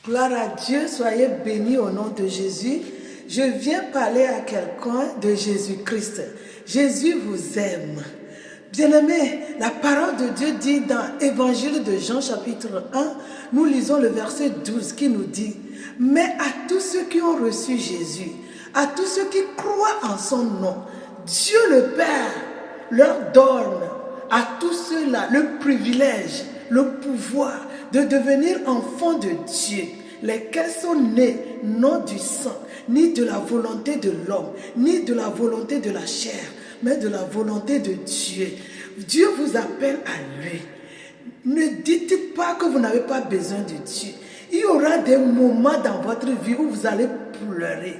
Gloire à Dieu, soyez bénis au nom de Jésus. Je viens parler à quelqu'un de Jésus-Christ. Jésus vous aime. Bien-aimés, la parole de Dieu dit dans l'Évangile de Jean chapitre 1, nous lisons le verset 12 qui nous dit « Mais à tous ceux qui ont reçu Jésus, à tous ceux qui croient en son nom, Dieu le Père leur donne à tous ceux-là le privilège, le pouvoir de devenir enfants de Dieu, lesquels sont nés non du sang, ni de la volonté de l'homme, ni de la volonté de la chair, mais de la volonté de Dieu. Dieu vous appelle à lui. Ne dites pas que vous n'avez pas besoin de Dieu. Il y aura des moments dans votre vie où vous allez pleurer.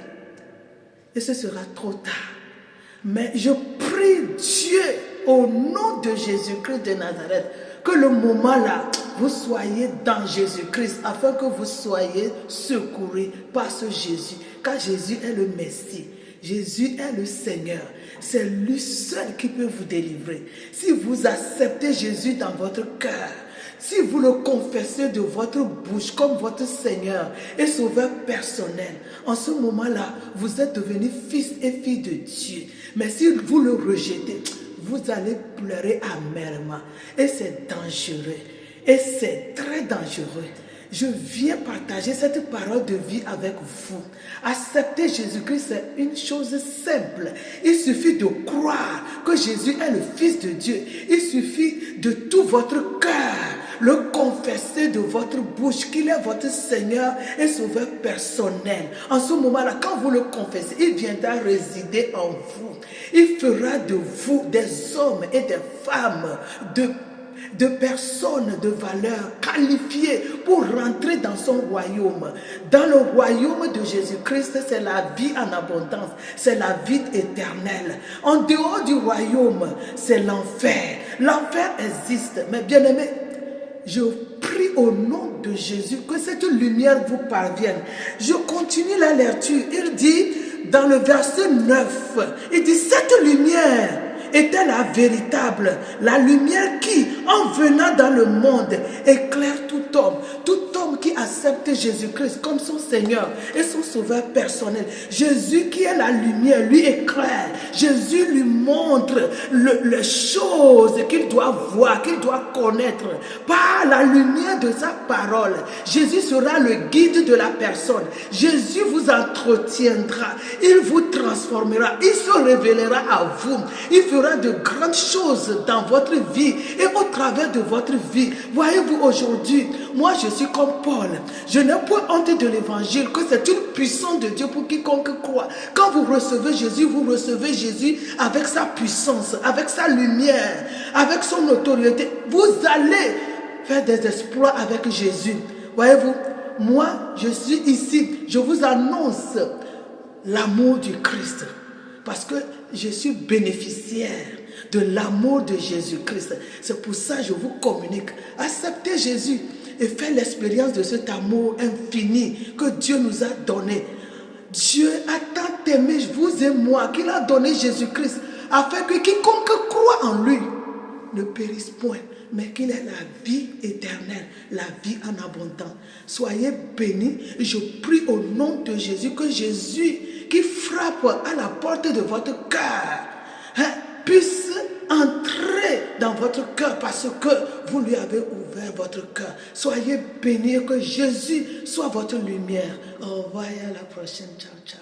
Et ce sera trop tard. Mais je prie Dieu au nom de Jésus-Christ de Nazareth que le moment là, vous soyez dans Jésus-Christ afin que vous soyez secourus par ce Jésus. Car Jésus est le Messie. Jésus est le Seigneur. C'est lui seul qui peut vous délivrer. Si vous acceptez Jésus dans votre cœur, si vous le confessez de votre bouche comme votre Seigneur et Sauveur personnel, en ce moment-là, vous êtes devenus fils et filles de Dieu. Mais si vous le rejetez, vous allez pleurer amèrement. Et c'est dangereux. Et c'est très dangereux. Je viens partager cette parole de vie avec vous. Accepter Jésus-Christ, c'est une chose simple. Il suffit de croire que Jésus est le Fils de Dieu. Il suffit de tout votre cœur le confesser de votre bouche qu'il est votre Seigneur et Sauveur personnel. En ce moment-là, quand vous le confessez, il viendra résider en vous. Il fera de vous des hommes et des femmes de personnes de valeur qualifiées pour rentrer dans son royaume. Dans le royaume de Jésus-Christ, c'est la vie en abondance, c'est la vie éternelle. En dehors du royaume, c'est l'enfer. L'enfer existe, mais bien aimé, je prie au nom de Jésus que cette lumière vous parvienne. Je continue la lecture. Il dit dans le verset 9, il dit cette lumière était la véritable, la lumière qui, en venant dans le monde, éclaire tout homme qui accepte Jésus-Christ comme son Seigneur et son Sauveur personnel. Jésus qui est la lumière, lui éclaire. Jésus lui montre les choses qu'il doit voir, qu'il doit connaître. Par la lumière de sa parole, Jésus sera le guide de la personne. Jésus vous entretiendra, il vous transformera, il se révélera à vous. Il fera de grandes choses dans votre vie et au travers de votre vie. Voyez-vous, aujourd'hui, moi je suis comme Paul. Je n'ai point honte de l'évangile, que c'est une puissance de Dieu pour quiconque croit. Quand vous recevez Jésus avec sa puissance, avec sa lumière, avec son autorité. Vous allez faire des exploits avec Jésus. Voyez-vous, moi je suis ici, je vous annonce l'amour du Christ. Parce que je suis bénéficiaire de l'amour de Jésus-Christ. C'est pour ça que je vous communique. Acceptez Jésus et faites l'expérience de cet amour infini que Dieu nous a donné. Dieu a tant aimé vous et moi qu'il a donné Jésus-Christ afin que quiconque croit en lui ne périsse point, mais qu'il ait la vie éternelle, la vie en abondance. Soyez bénis. Je prie au nom de Jésus que Jésus qui frappe à la porte de votre cœur puisse entrer dans votre cœur parce que vous lui avez ouvert votre cœur. Soyez bénis, que Jésus soit votre lumière. Au revoir et à la prochaine. Ciao, ciao.